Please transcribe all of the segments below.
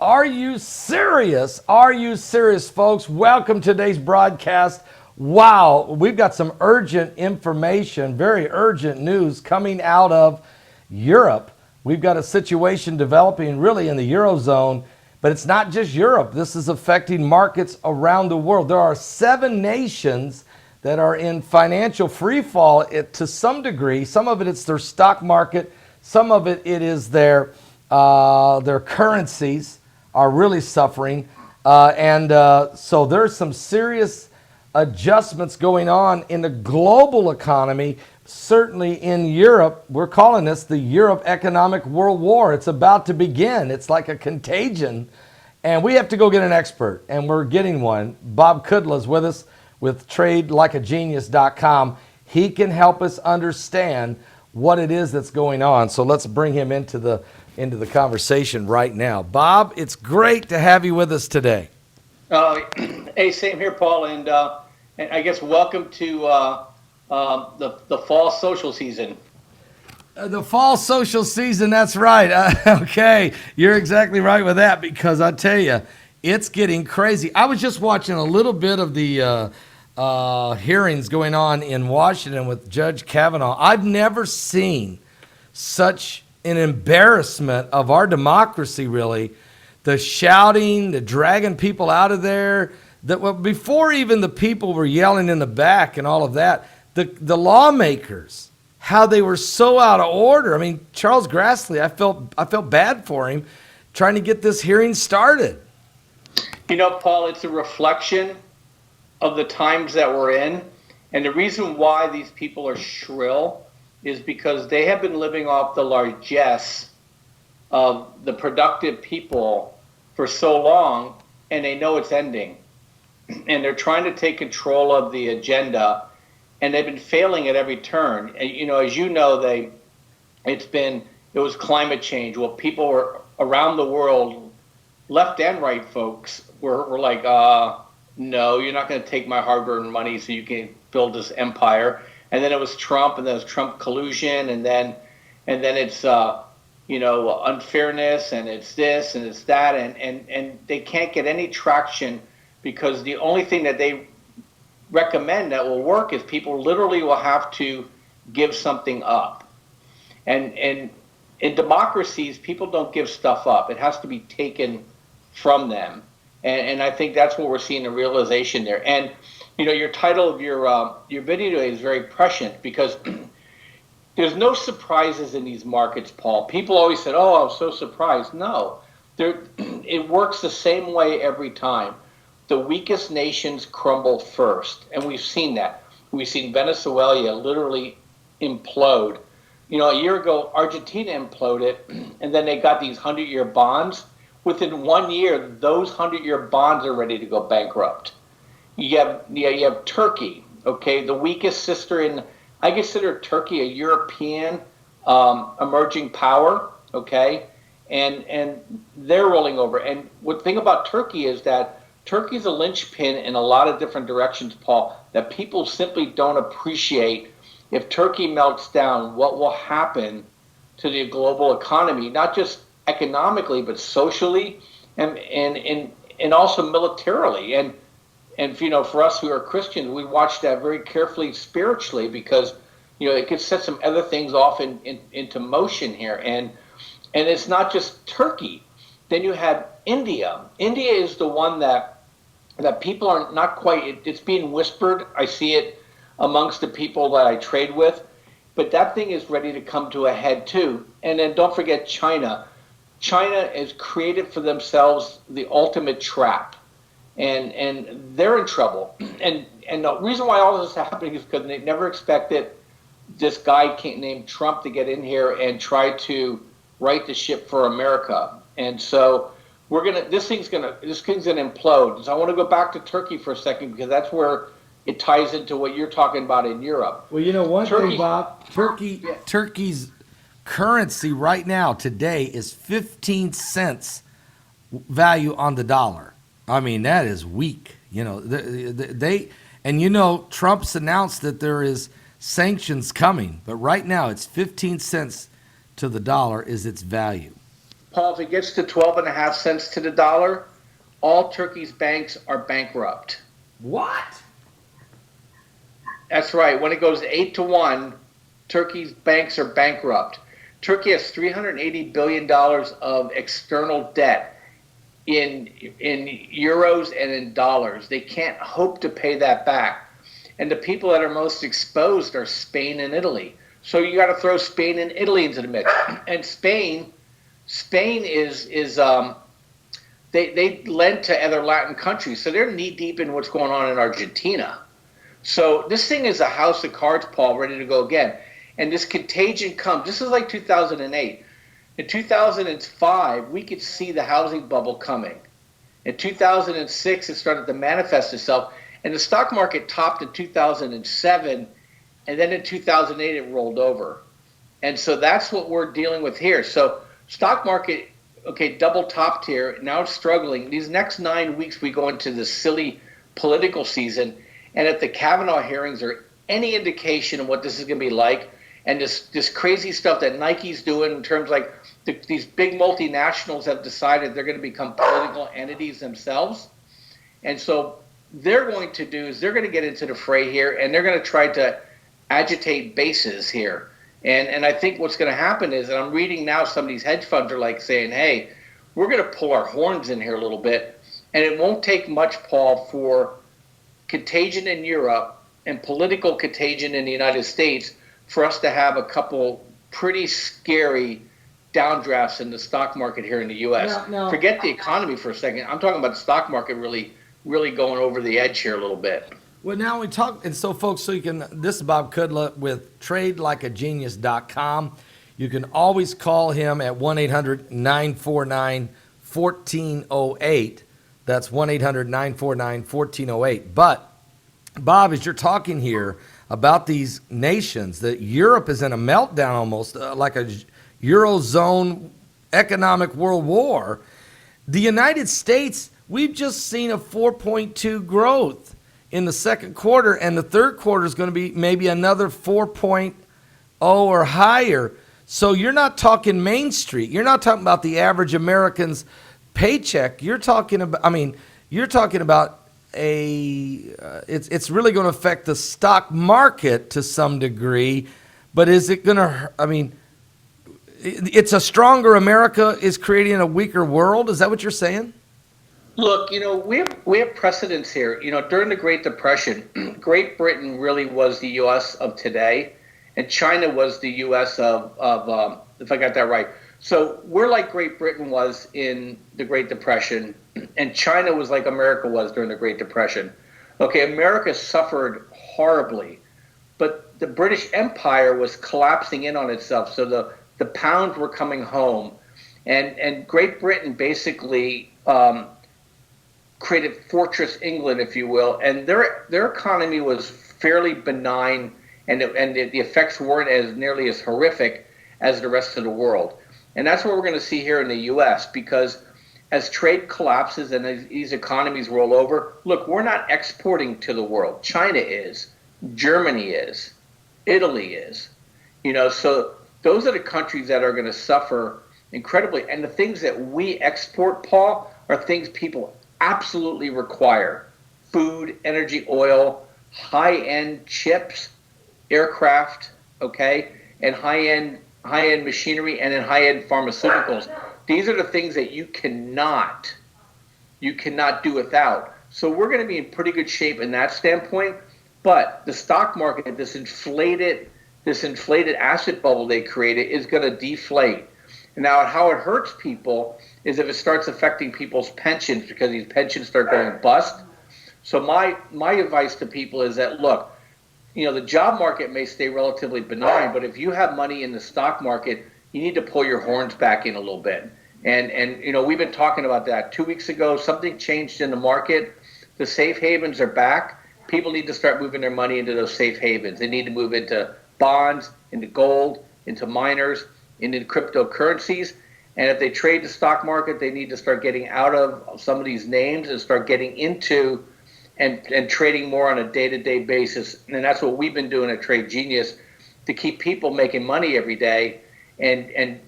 Are you serious? Are you serious, folks? Welcome to today's broadcast. Wow, we've got some urgent information, very urgent news coming out of Europe. We've got a situation developing really in the Eurozone, but it's not just Europe. This is affecting markets around the world. There are 7 nations that are in financial freefall to some degree. Some of it's their stock market. Some of it is their currencies are really suffering. So there's some serious adjustments going on in the global economy. Certainly in Europe, we're calling this the Europe Economic World War. It's about to begin. It's like a contagion. And we have to go get an expert, and we're getting one. Bob Kudla is with us with TradeLikeAGenius.com. He can help us understand what it is that's going on. So let's bring him into the conversation right now. Bob, it's great to have you with us today. Hey, same here, Paul, and I guess welcome to the fall social season. The fall social season, that's right. Okay, you're exactly right with that, because I tell you, it's getting crazy. I was just watching a little bit of the hearings going on in Washington with Judge Kavanaugh. I've never seen such an embarrassment of our democracy, really. The shouting, the dragging people out of there. Before even the people were yelling in the back and all of that, the lawmakers, how they were so out of order. I mean, Charles Grassley, I felt bad for him trying to get this hearing started. You know, Paul, it's a reflection of the times that we're in. And the reason why these people are shrill is because they have been living off the largesse of the productive people for so long, and they know it's ending. And they're trying to take control of the agenda, and they've been failing at every turn. And, you know, as you know, it was climate change. Well, people were around the world, left and right folks, were like, no, you're not going to take my hard-earned money so you can build this empire. And then it was Trump, and then it was Trump collusion, and then it's unfairness, and it's this and it's that, and they can't get any traction, because the only thing that they recommend that will work is people literally will have to give something up. And in democracies, people don't give stuff up. It has to be taken from them. And I think that's what we're seeing, the realization there. And you know, your title of your video today is very prescient, because there's no surprises in these markets, Paul. People always said, "Oh, I'm so surprised." No, it works the same way every time. The weakest nations crumble first, and we've seen that. We've seen Venezuela literally implode. You know, a year ago, Argentina imploded, and then they got these 100-year bonds. Within 1 year, those 100-year bonds are ready to go bankrupt. You have Turkey, okay, the weakest sister I consider Turkey a European emerging power, okay, and they're rolling over. And the thing about Turkey is that Turkey's a linchpin in a lot of different directions, Paul, that people simply don't appreciate. If Turkey melts down, what will happen to the global economy, not just economically, but socially and also militarily. And you know, for us who are Christians, we watch that very carefully spiritually, because you know it could set some other things off into motion here. And it's not just Turkey. Then you have India. India is the one that people are not quite. It's being whispered. I see it amongst the people that I trade with, but that thing is ready to come to a head too. And then don't forget China. China has created for themselves the ultimate trap. And they're in trouble. And the reason why all this is happening is because they never expected this guy named Trump to get in here and try to right the ship for America. And so this thing's gonna implode. So I want to go back to Turkey for a second, because that's where it ties into what you're talking about in Europe. Well, you know one thing, Bob, Turkey's currency right now today is 15 cents value on the dollar. I mean, that is weak. You know, Trump's announced that there is sanctions coming, but right now it's 15 cents to the dollar is its value. Paul, if it gets to 12 and a half cents to the dollar, all Turkey's banks are bankrupt. What? That's right. When it goes 8-1, Turkey's banks are bankrupt. Turkey has $380 billion of external debt in euros and in dollars. They can't hope to pay that back. And the people that are most exposed are Spain and Italy. So you got to throw Spain and Italy into the mix. And Spain is they lend to other Latin countries, so they're knee deep in what's going on in Argentina. So this thing is a house of cards, Paul, ready to go again. And this contagion comes. This is like 2008. In 2005, we could see the housing bubble coming. In 2006, it started to manifest itself. And the stock market topped in 2007, and then in 2008, it rolled over. And so that's what we're dealing with here. So stock market, okay, double topped here. Now it's struggling. These next 9 weeks, we go into this silly political season. And if the Kavanaugh hearings are any indication of what this is going to be like, and this crazy stuff that Nike's doing in terms like these big multinationals have decided they're going to become political entities themselves. And so they're going to do is they're going to get into the fray here, and they're going to try to agitate bases here. And I think what's going to happen is, and I'm reading now some of these hedge funds are like saying, hey, we're going to pull our horns in here a little bit. And it won't take much, Paul, for contagion in Europe and political contagion in the United States for us to have a couple pretty scary downdrafts in the stock market here in the U.S. No. Forget the economy for a second. I'm talking about the stock market really going over the edge here a little bit. Well, now we talk, and so folks, so you can, this is Bob Kudla with TradeLikeAGenius.com. You can always call him at 1-800-949-1408. That's 1-800-949-1408. But, Bob, as you're talking here about these nations, that Europe is in a meltdown almost, like a Eurozone economic world war. The United States, we've just seen a 4.2 growth in the second quarter, and the third quarter is going to be maybe another 4.0 or higher. So you're not talking Main Street. You're not talking about the average American's paycheck. You're talking about, it's really going to affect the stock market to some degree, but is it going to, it's a stronger America is creating a weaker world. Is that what you're saying? Look, we have precedents here. During the Great Depression, Great Britain really was the U.S. of today, and China was the U.S. of if I got that right. So we're like Great Britain was in the Great Depression, and China was like America was during the Great Depression. Okay, America suffered horribly, but the British Empire was collapsing in on itself. So the pounds were coming home, and Great Britain basically created Fortress England, if you will, and their economy was fairly benign, and the effects weren't as nearly as horrific as the rest of the world. And that's what we're going to see here in the U.S., because as trade collapses and as these economies roll over, look, we're not exporting to the world. China is, Germany is, Italy is. So those are the countries that are going to suffer incredibly. And the things that we export, Paul, are things people absolutely require: food, energy, oil, high-end chips, aircraft, okay, and high-end machinery, and then high-end pharmaceuticals. These are the things that you cannot do without. So we're going to be in pretty good shape in that standpoint. But the stock market, this inflated asset bubble they created, is going to deflate. Now, how it hurts people is if it starts affecting people's pensions, because these pensions start going bust. So my advice to people is that, look, the job market may stay relatively benign, but if you have money in the stock market, you need to pull your horns back in a little bit. And we've been talking about that. 2 weeks ago, something changed in the market. The safe havens are back. People need to start moving their money into those safe havens. They need to move into bonds, into gold, into miners, into cryptocurrencies. And if they trade the stock market, they need to start getting out of some of these names and start getting into and trading more on a day-to-day basis. And that's what we've been doing at Trade Genius to keep people making money every day and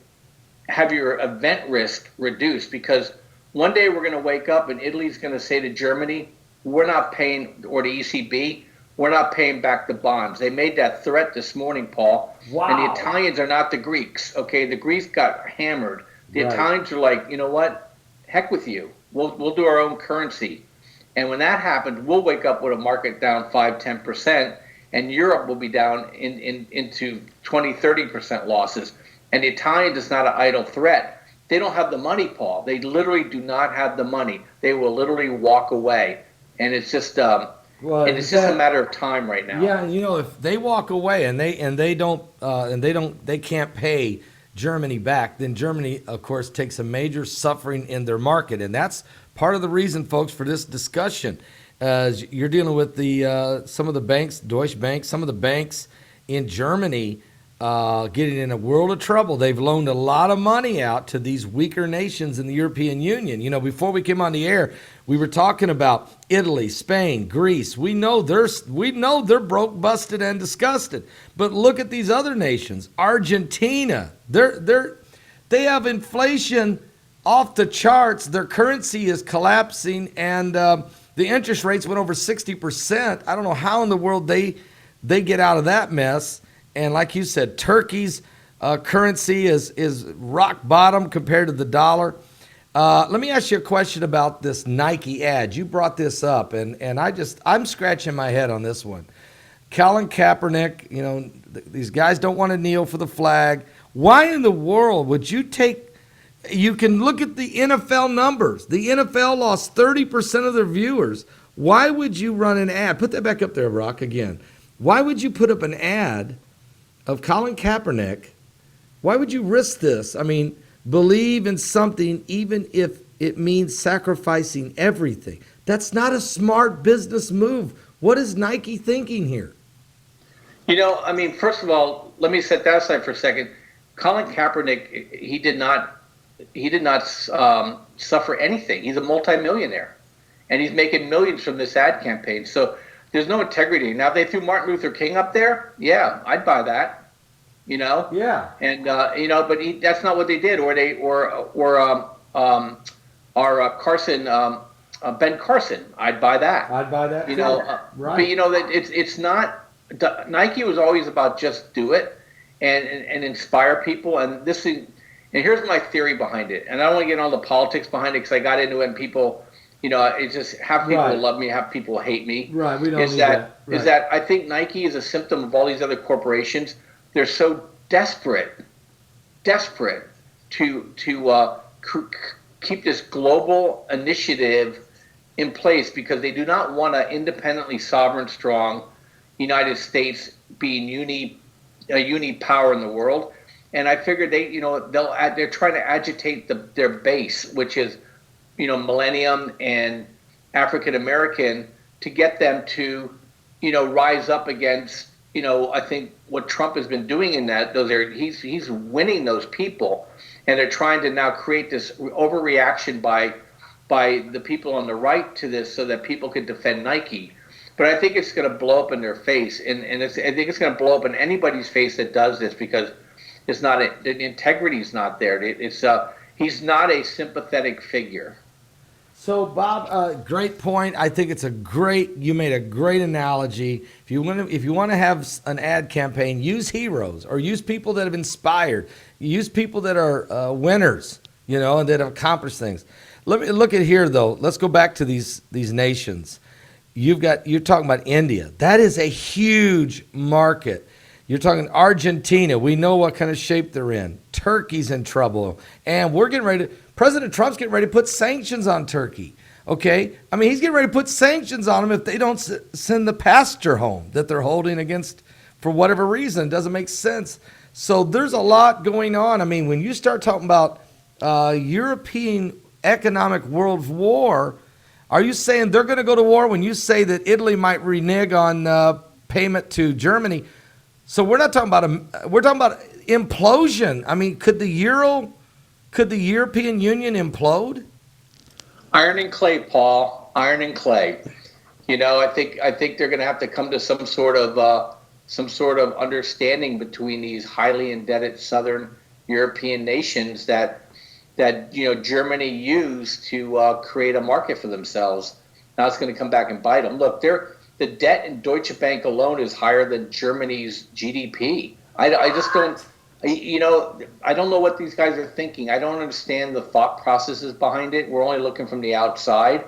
have your event risk reduced, because one day we're going to wake up and Italy's going to say to Germany, we're not paying, or the ECB, we're not paying back the bonds. They made that threat this morning, Paul. And the Wow. Italians are not the Greeks. Okay, the Greeks got hammered. The Right. Italians are like, you know what? Heck with you. We'll do our own currency. And when that happens, we'll wake up with a market down 5-10%, and Europe will be down into 20-30% losses. And the Italians is not an idle threat. They don't have the money, Paul. They literally do not have the money. They will literally walk away. And it's just Well, and it's just a matter of time right now. Yeah, you know, if they walk away and they can't pay Germany back, then Germany, of course, takes a major suffering in their market, and that's part of the reason, folks, for this discussion. You're dealing with the some of the banks, Deutsche Bank, some of the banks in Germany getting in a world of trouble. They've loaned a lot of money out to these weaker nations in the European Union. You know, before we came on the air, we were talking about Italy, Spain, Greece. We know they're broke, busted, and disgusted. But look at these other nations. Argentina, they have inflation off the charts. Their currency is collapsing, and the interest rates went over 60%. I don't know how in the world they get out of that mess. And like you said, Turkey's currency is rock bottom compared to the dollar. Let me ask you a question about this Nike ad. You brought this up, and I'm scratching my head on this one. Colin Kaepernick, you know, these guys don't want to kneel for the flag. Why in the world would you you can look at the NFL numbers. The NFL lost 30% of their viewers. Why would you run an ad? Put that back up there, Brock, again. Why would you put up an ad of Colin Kaepernick? Why would you risk this? I mean, believe in something even if it means sacrificing everything. That's not a smart business move. What is Nike thinking here? You know, I mean, first of all, let me set that aside for a second. Colin Kaepernick, he did not suffer anything. He's a multimillionaire, and he's making millions from this ad campaign. So there's no integrity. Now, if they threw Martin Luther King up there, yeah, I'd buy that. You know, Yeah. and you know, but that's not what they did. Or Carson, Ben Carson, I'd buy that. I'd buy that You too. know, Right. but you know that it's not. Nike was always about just do it and inspire people. And here's my theory behind it. And I don't want to get into all the politics behind it, because I got into it and people, you know, it's just half people Right. love me, half people hate me. Right, we don't Is need that that. Right. is that I think Nike is a symptom of all these other corporations. They're so desperate to keep this global initiative in place, because they do not want an independently sovereign, strong United States being a uni power in the world. And I figured they're trying to agitate their base, which is, you know, Millennium and African American, to get them to, you know, rise up against, you know, I think what Trump has been doing in those areas. He's winning those people, and they're trying to now create this overreaction by the people on the right to this, so that people can defend Nike. But I think it's going to blow up in their face, and I think it's going to blow up in anybody's face that does this, because it's not the integrity's not there. He's not a sympathetic figure. So, Bob, great point. I think you made a great analogy. If you want to have an ad campaign, use heroes, or use people that have inspired. Use people that are winners, you know, and that have accomplished things. Let me look at here, though. Let's go back to these nations. You're talking about India. That is a huge market. You're talking Argentina. We know what kind of shape they're in. Turkey's in trouble. And President Trump's getting ready to put sanctions on Turkey. Okay? I mean, he's getting ready to put sanctions on them if they don't send the pastor home that they're holding against for whatever reason. It doesn't make sense. So there's a lot going on. I mean, when you start talking about European economic world war, are you saying they're going to go to war when you say that Italy might renege on payment to Germany? So we're talking about implosion. I mean, could the European Union implode? Iron and clay, Paul. Iron and clay. You know, I think they're going to have to come to some sort of understanding between these highly indebted southern European nations that Germany used to create a market for themselves. Now it's going to come back and bite them. Look, the debt in Deutsche Bank alone is higher than Germany's GDP. I just don't, I don't know what these guys are thinking. I don't understand the thought processes behind it. We're only looking from the outside.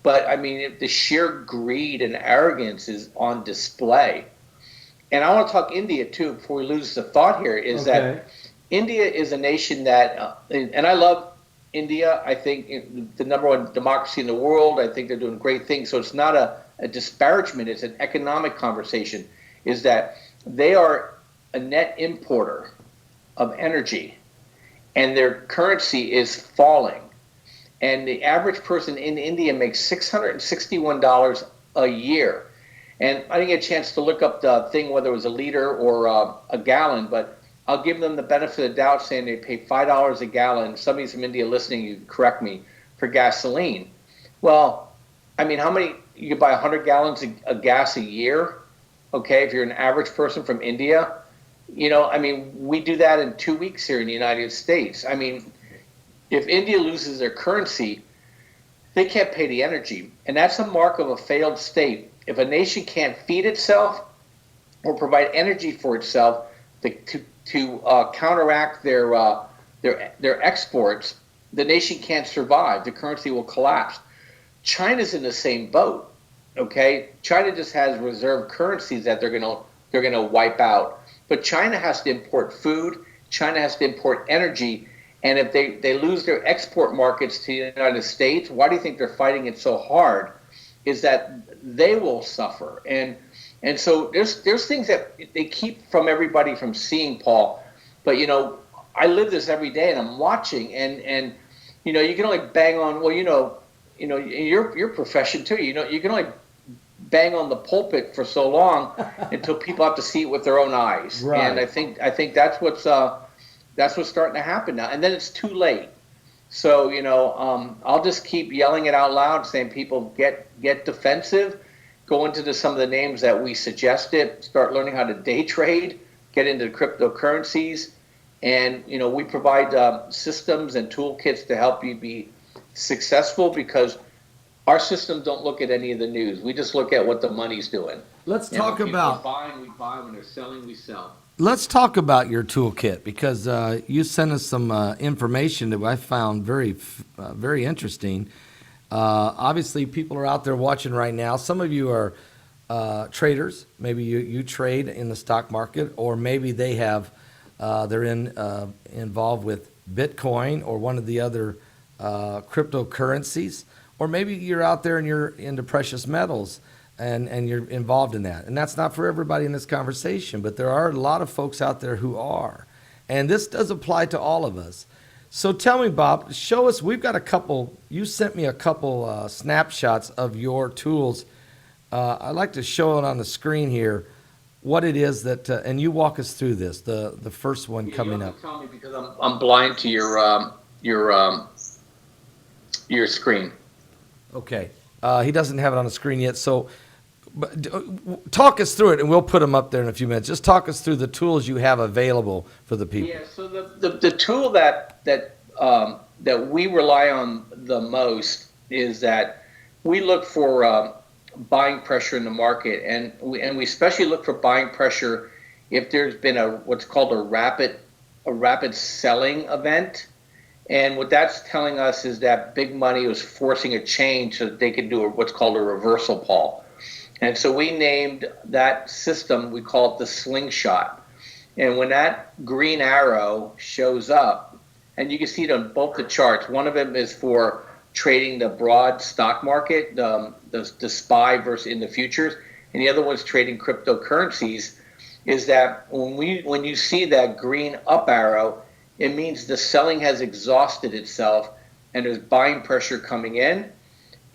But I mean, the sheer greed and arrogance is on display. And I want to talk India too before we lose the thought here, is that India is a nation that, and I love India. I think the number one democracy in the world. I think they're doing great things. So it's not a disparagement. It's an economic conversation, is that they are a net importer of energy and their currency is falling. And the average person in India makes $661 a year. And I didn't get a chance to look up the thing, whether it was a liter or a gallon, but I'll give them the benefit of the doubt saying they pay $5 a gallon. Somebody's from India listening, you can correct me, for gasoline. Well, I mean, how many, you could buy 100 gallons of gas a year, okay, if you're an average person from India. I mean, we do that in 2 weeks here in the United States. I mean, if India loses their currency, they can't pay the energy. And that's a mark of a failed state. If a nation can't feed itself or provide energy for itself to counteract their exports, the nation can't survive. The currency will collapse. China's in the same boat. Okay, China just has reserve currencies that they're gonna wipe out. But China has to import food. China has to import energy. And if they lose their export markets to the United States, why do you think they're fighting it so hard? Is that they will suffer. And so there's things that they keep from everybody from seeing, Paul. But I live this every day, and I'm watching, and you can only bang on. Well, your profession too. You can only bang on the pulpit for so long until people have to see it with their own eyes. Right. And I think that's what's starting to happen now. And then it's too late. So I'll just keep yelling it out loud, saying people get defensive, go into some of the names that we suggested, start learning how to day trade, get into cryptocurrencies, and we provide systems and toolkits to help you be successful, because our systems don't look at any of the news. We just look at what the money's doing. Let's talk about buying. We buy. When they're selling, we sell. Let's talk about your toolkit, because you sent us some information that I found very interesting. Obviously, people are out there watching right now. Some of you are traders. Maybe you trade in the stock market, or maybe they're involved with Bitcoin or one of the other cryptocurrencies, or maybe you're out there and you're into precious metals. And you're involved in that. And that's not for everybody in this conversation, but there are a lot of folks out there who are. And this does apply to all of us. So tell me, Bob, show us, we've got you sent me a couple snapshots of your tools. I'd like to show it on the screen here, what it is that, and you walk us through this, the first one coming up. Tell me, because I'm blind to your screen. Okay. He doesn't have it on the screen yet, so talk us through it, and we'll put them up there in a few minutes. Just talk us through the tools you have available for the people. Yeah, so the tool that we rely on the most is that we look for buying pressure in the market, and we especially look for buying pressure if there's been what's called a rapid selling event. And what that's telling us is that big money was forcing a change so that they could do what's called a reversal, Paul. And so we named that system, we call it the slingshot. And when that green arrow shows up, and you can see it on both the charts, one of them is for trading the broad stock market, the SPY versus in the futures, and the other one's trading cryptocurrencies, is that when you see that green up arrow, it means the selling has exhausted itself and there's buying pressure coming in,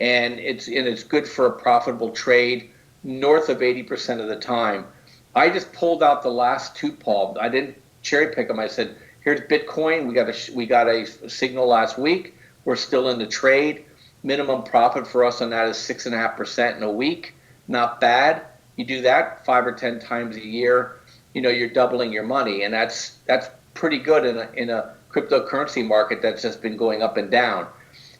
and it's good for a profitable trade north of 80% of the time. I just pulled out the last two, Paul. I didn't cherry pick them. I said, here's Bitcoin. We got a signal last week. We're still in the trade. Minimum profit for us on that is 6.5% in a week. Not bad. You do that 5 or 10 times a year, you're doubling your money, and that's pretty good in a cryptocurrency market that's just been going up and down.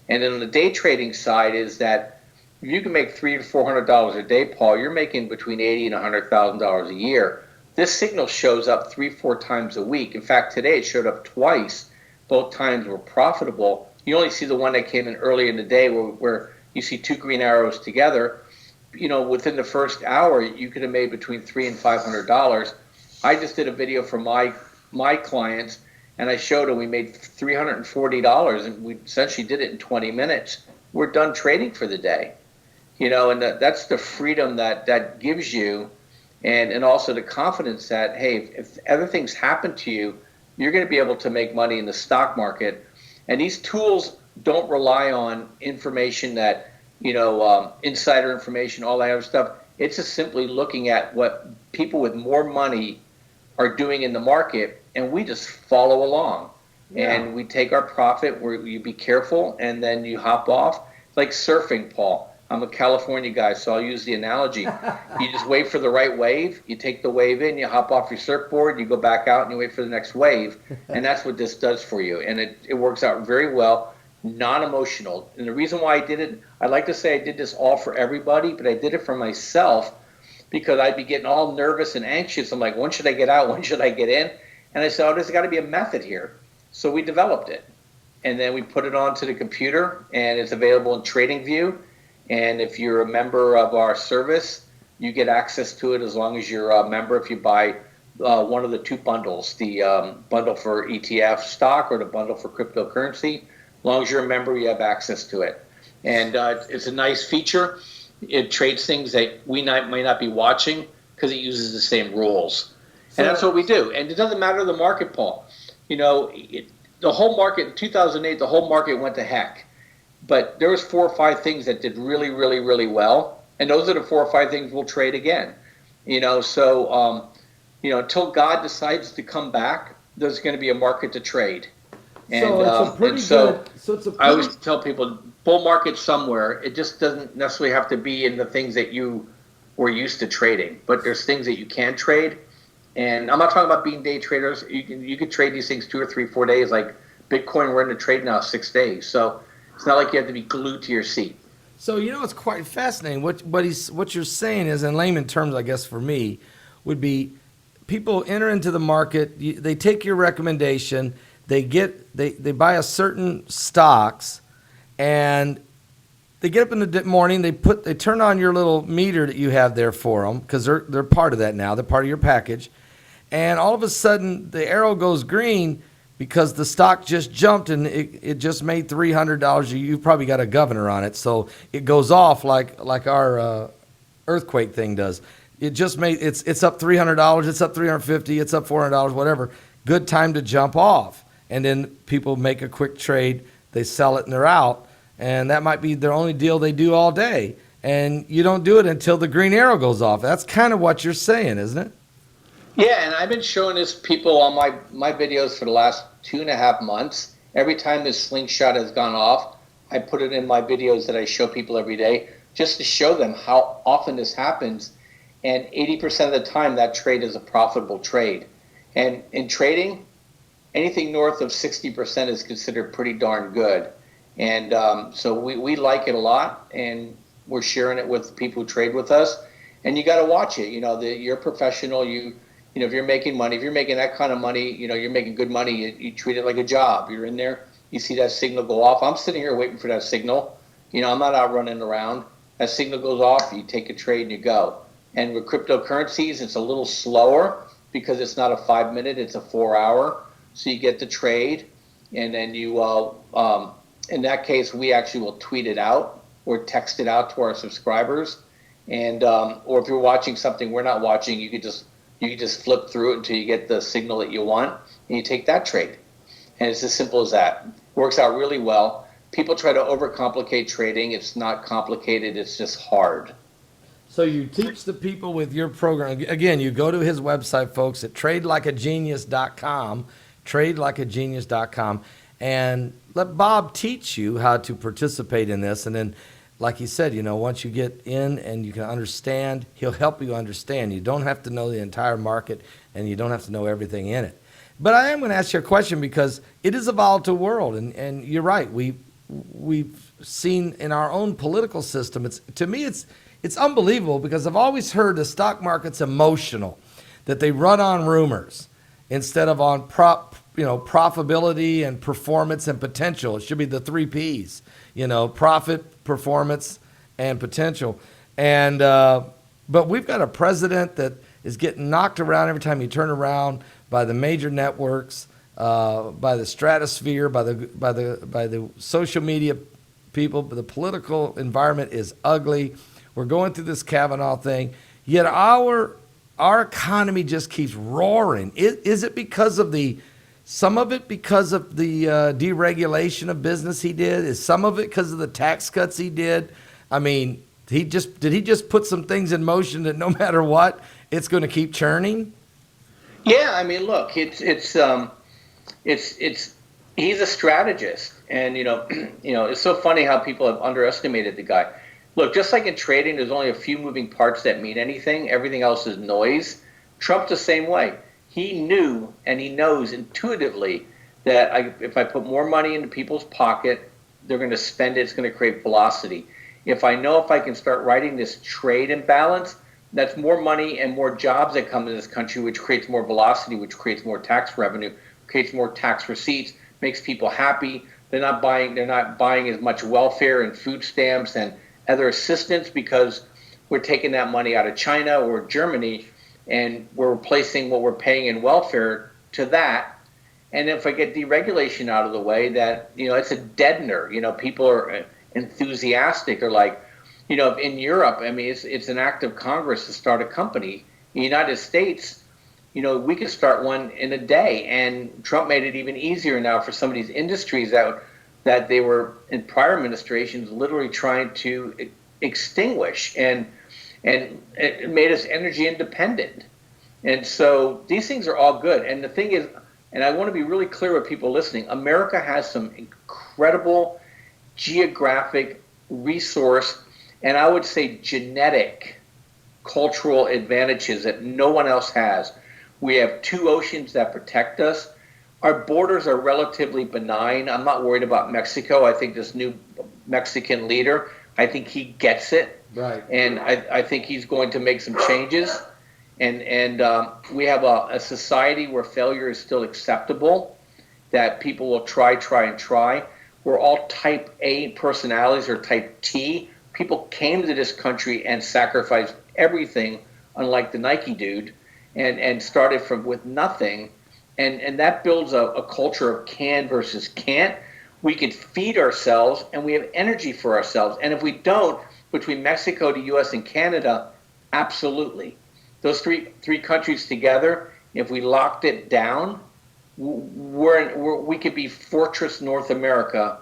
And then on the day trading side is that if you can make $300 to $400 a day, Paul, you're making between $80,000 and $100,000 a year. This signal shows up 3-4 times a week. In fact, today it showed up twice. Both times were profitable. You only see the one that came in early in the day where you see two green arrows together. Within the first hour, you could have made between $300 and $500. I just did a video for my clients, and I showed them we made $340, and we essentially did it in 20 minutes. We're done trading for the day. And that's the freedom that gives you, and also the confidence that, hey, if other things happen to you, you're going to be able to make money in the stock market. And these tools don't rely on information that, insider information, all that other stuff. It's just simply looking at what people with more money are doing in the market, and we just follow along. Yeah. And we take our profit, where you be careful, and then you hop off. It's like surfing, Paul. I'm a California guy, so I'll use the analogy. You just wait for the right wave, you take the wave in, you hop off your surfboard, you go back out, and you wait for the next wave. And that's what this does for you. And it works out very well, non-emotional. And the reason why I did it, I'd like to say I did this all for everybody, but I did it for myself because I'd be getting all nervous and anxious. I'm like, when should I get out? When should I get in? And I said, there's got to be a method here. So we developed it. And then we put it onto the computer, and it's available in TradingView. And if you're a member of our service, you get access to it as long as you're a member. If you buy one of the two bundles, the bundle for ETF stock or the bundle for cryptocurrency, as long as you're a member, you have access to it. And it's a nice feature. It trades things that we might not be watching because it uses the same rules. And that's what we do. And it doesn't matter the market, Paul. The whole market, in 2008, the whole market went to heck. But there was 4 or 5 things that did really, really, really well. And those are the 4 or 5 things we'll trade again. So until God decides to come back, there's going to be a market to trade. And I always tell people, bull market somewhere. It just doesn't necessarily have to be in the things that you were used to trading. But there's things that you can trade. And I'm not talking about being day traders. You can trade these things 2 or 3, 4 days. Like Bitcoin, we're in the trade now 6 days. So it's not like you have to be glued to your seat. So it's quite fascinating. What you're saying is, in layman terms, I guess for me, would be people enter into the market. They take your recommendation. They buy a certain stocks, and they get up in the morning. They turn on your little meter that you have there for them because they're part of that now. They're part of your package, and all of a sudden the arrow goes green. Because the stock just jumped and it just made $300. You've probably got a governor on it, so it goes off like our earthquake thing does. It just it's up $300, it's up $350, it's up $400, whatever. Good time to jump off, and then people make a quick trade, they sell it and they're out, and that might be their only deal they do all day. And you don't do it until the green arrow goes off. That's kind of what you're saying, isn't it? Yeah, and I've been showing this people on my videos for the last 2.5 months. Every time this slingshot has gone off, I put it in my videos that I show people every day just to show them how often this happens. And 80% of the time, that trade is a profitable trade. And in trading, anything north of 60% is considered pretty darn good. And so we like it a lot, and we're sharing it with people who trade with us. And you got to watch it. You're a professional. If you're making money, if you're making that kind of money, you're making good money, you treat it like a job. You're in there, you see that signal go off. I'm sitting here waiting for that signal. I'm not out running around. That signal goes off, you take a trade and you go. And with cryptocurrencies, it's a little slower because it's not a 5-minute, it's a 4-hour. So you get the trade, and then you, in that case, we actually will tweet it out or text it out to our subscribers. And or if you're watching something we're not watching, you could just flip through it until you get the signal that you want, and you take that trade. And it's as simple as that. Works out really well. People try to overcomplicate trading. It's not complicated. It's just hard. So you teach the people with your program. Again, you go to his website, folks, at tradelikeagenius.com, tradelikeagenius.com, and let Bob teach you how to participate in this. And then, like he said, once you get in and you can understand, he'll help you understand. You don't have to know the entire market, and you don't have to know everything in it. But I am going to ask you a question because it is a volatile world, and you're right. We've seen in our own political system. To me, it's unbelievable because I've always heard the stock market's emotional, that they run on rumors instead of on profitability and performance and potential. It should be the three P's, profit, performance, and potential. And but we've got a president that is getting knocked around every time you turn around by the major networks, by the stratosphere, by the social media people. But the political environment is ugly. We're going through this Kavanaugh thing, yet our economy just keeps roaring. Is it because of some of it because of the deregulation of business he did? Is some of it because of the tax cuts he did? I mean, did he just put some things in motion that no matter what, it's going to keep churning? Yeah, I mean, look, it's he's a strategist, and it's so funny how people have underestimated the guy. Look, just like in trading, there's only a few moving parts that mean anything. Everything else is noise. Trump's the same way. He knew and he knows intuitively that if I put more money into people's pocket, they're going to spend it. It's going to create velocity. If I can start writing this trade imbalance, that's more money and more jobs that come to this country, which creates more velocity, which creates more tax revenue, creates more tax receipts, makes people happy. They're not buying as much welfare and food stamps and other assistance because we're taking that money out of China or Germany and we're replacing what we're paying in welfare to that. And if I get deregulation out of the way, that it's a deadener. People are enthusiastic, or like, in Europe, I mean, it's an act of Congress to start a company. In the United States, we could start one in a day, and Trump made it even easier now for some of these industries that they were in prior administrations literally trying to extinguish, and it made us energy independent. And so these things are all good. And the thing is, and I want to be really clear with people listening, America has some incredible geographic resource, and I would say genetic cultural advantages that no one else has. We have two oceans that protect us. Our borders are relatively benign. I'm not worried about Mexico. I think this new Mexican leader, I think he gets it. Right. And I think he's going to make some changes. And we have a society where failure is still acceptable, that people will try. We're all type A personalities or type T. People came to this country and sacrificed everything, unlike the Nike dude, and started with nothing. And that builds a culture of can versus can't. We could feed ourselves, and we have energy for ourselves. And if we don't, between Mexico, the U.S., and Canada, absolutely. Those three countries together, if we locked it down, we could be Fortress North America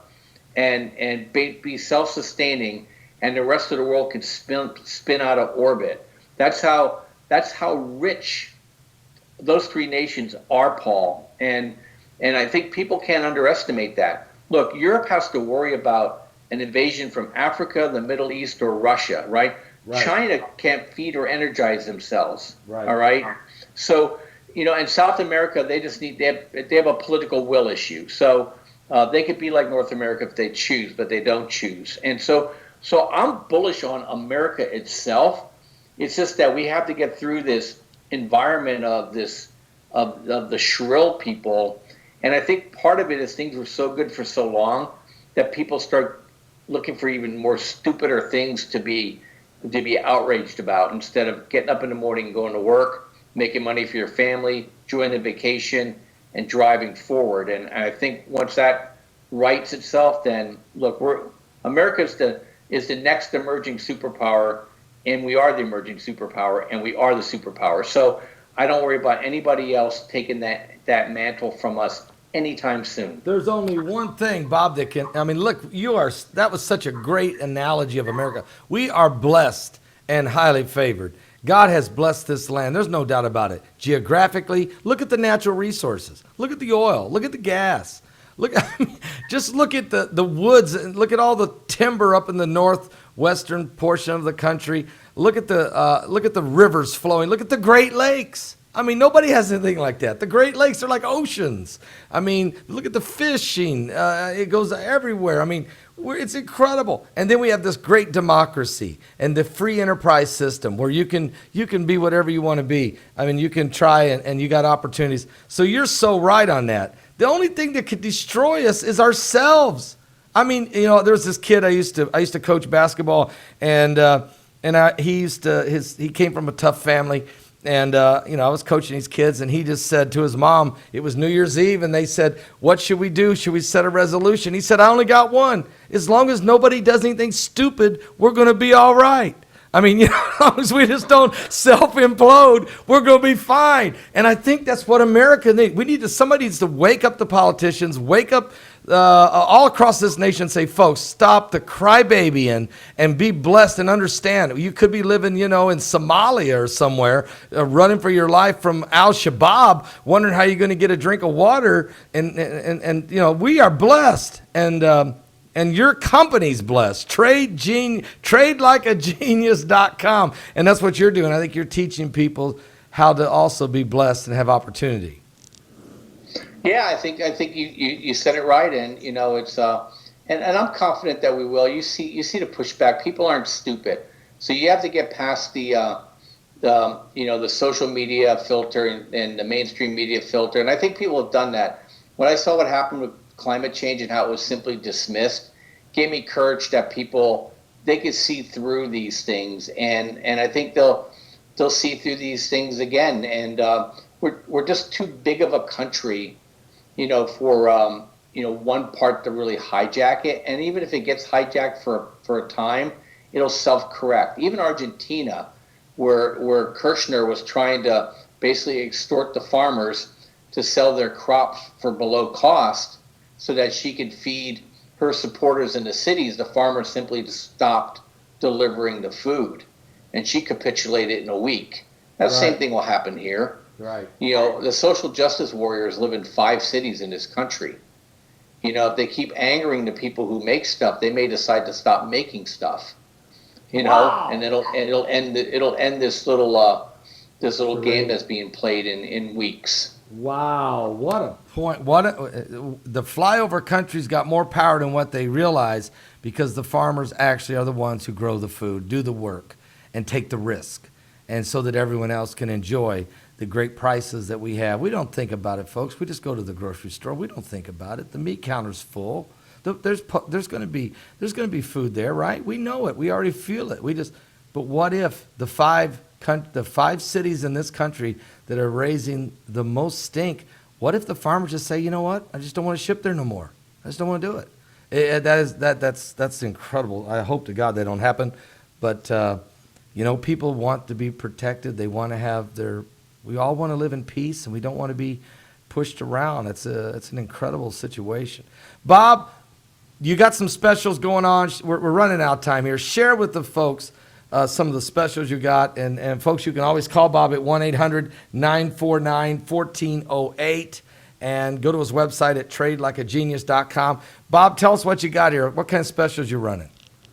and be self-sustaining, and the rest of the world could spin out of orbit. That's how rich those three nations are, Paul, and I think people can't underestimate that. Look, Europe has to worry about an invasion from Africa, the Middle East, or Russia, right? China can't feed or energize themselves, all right? So, in South America, they have a political will issue. So they could be like North America if they choose, but they don't choose. And so I'm bullish on America itself. It's just that we have to get through this environment of the shrill people, and I think part of it is things were so good for so long that people start looking for even more stupider things to be outraged about, instead of getting up in the morning and going to work, making money for your family, enjoying the vacation, and driving forward. And I think once that rights itself, then look, America is the next emerging superpower. And we are the emerging superpower, and we are the superpower. So I don't worry about anybody else taking that mantle from us anytime soon. There's only one thing, Bob, that can. I mean, look, that was such a great analogy of America. We are blessed and highly favored. God has blessed this land. There's no doubt about it. Geographically, look at the natural resources. Look at the oil. Look at the gas. Just look at the woods, and look at all the timber up in the northwestern portion of the country. Look at the rivers flowing. Look at the Great Lakes. I mean, nobody has anything like that. The Great Lakes are like oceans. I mean, look at the fishing. It goes everywhere. I mean, it's incredible. And then we have this great democracy and the free enterprise system where you can be whatever you want to be. I mean, you can try and you got opportunities. So you're so right on that. The only thing that could destroy us is ourselves. I mean, there's this kid I used to coach basketball, and he came from a tough family, and I was coaching these kids, and he just said to his mom, it was New Year's Eve, and they said, "What should we do? Should we set a resolution?" He said, "I only got one. As long as nobody does anything stupid, we're going to be all right." I mean, as long as we just don't self-implode, we're going to be fine. And I think that's what America needs. Somebody needs to wake up the politicians, wake up all across this nation and say, folks, stop the crybabying and be blessed and understand. You could be living, in Somalia or somewhere, running for your life from Al-Shabaab, wondering how you're going to get a drink of water. And we are blessed. And your company's blessed. TradeLikeAGenius.com. And that's what you're doing. I think you're teaching people how to also be blessed and have opportunity. Yeah, I think you said it right, and it's and I'm confident that we will. You see the pushback. People aren't stupid, so you have to get past the social media filter and the mainstream media filter, and I think people have done that. When I saw what happened with climate change and how it was simply dismissed, gave me courage that they could see through these things, and I think they'll see through these things again. And we're just too big of a country, for one part to really hijack it. And even if it gets hijacked for a time, it'll self-correct. Even Argentina, where Kirchner was trying to basically extort the farmers to sell their crops for below cost so that she could feed her supporters in the cities, the farmers simply stopped delivering the food, and she capitulated in a week. That same thing will happen here. Right. The social justice warriors live in 5 cities in this country. If they keep angering the people who make stuff, they may decide to stop making stuff. Wow. And it'll end this little game that's being played in weeks. Wow, what a point. The flyover countries got more power than what they realize, because the farmers actually are the ones who grow the food, do the work, and take the risk, and so that everyone else can enjoy the great prices that we have. We don't think about it, folks. We just go to the grocery store. We don't think about it. The meat counter's full. There's going to be food there, right? We know it. We already feel it. But what if the five cities in this country that are raising the most stink, what if the farmers just say, you know what? I just don't want to ship there no more. I just don't want to do it. That's incredible. I hope to God they don't happen. But, people want to be protected. They want to have we all want to live in peace, and we don't want to be pushed around. It's an incredible situation. Bob, you got some specials going on. We're running out of time here. Share with the folks some of the specials you got. And folks, you can always call Bob at 1-800-949-1408 and go to his website at TradeLikeAGenius.com. Bob, tell us what you got here. What kind of specials you're running?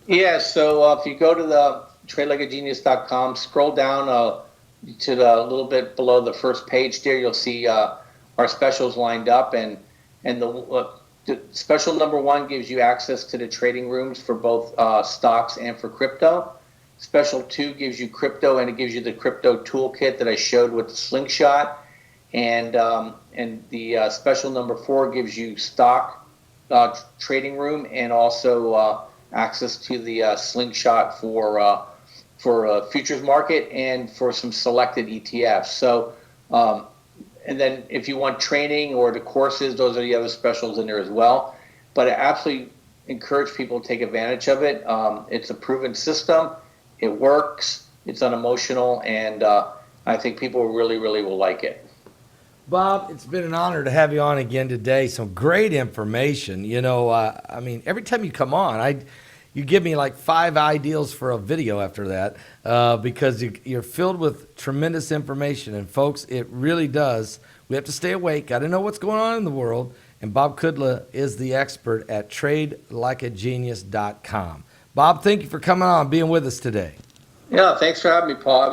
Yeah, so if you go to the TradeLikeAGenius.com, scroll down to the little bit below the first page there, you'll see our specials lined up, and the special number 1 gives you access to the trading rooms for both stocks and for crypto. Special 2 gives you crypto, and it gives you the crypto toolkit that I showed with the slingshot, and the special number 4 gives you stock trading room, and also access to the slingshot for futures market and for some selected ETFs. So, and then if you want training or the courses, those are the other specials in there as well. But I absolutely encourage people to take advantage of it. It's a proven system. It works. It's unemotional, and I think people really, really will like it. Bob, it's been an honor to have you on again today. Some great information. Every time you come on, you give me like 5 ideas for a video after that, because you're filled with tremendous information. And folks, it really does. We have to stay awake. Got to know what's going on in the world. And Bob Kudla is the expert at TradeLikeAGenius.com. Bob, thank you for coming on, being with us today. Yeah, thanks for having me, Paul. Have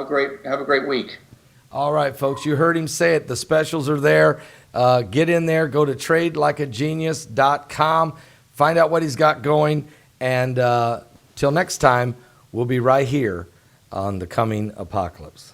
a great week. All right, folks, you heard him say it. The specials are there. Get in there. Go to tradelikeagenius.com. Find out what he's got going. And till next time, we'll be right here on the coming apocalypse.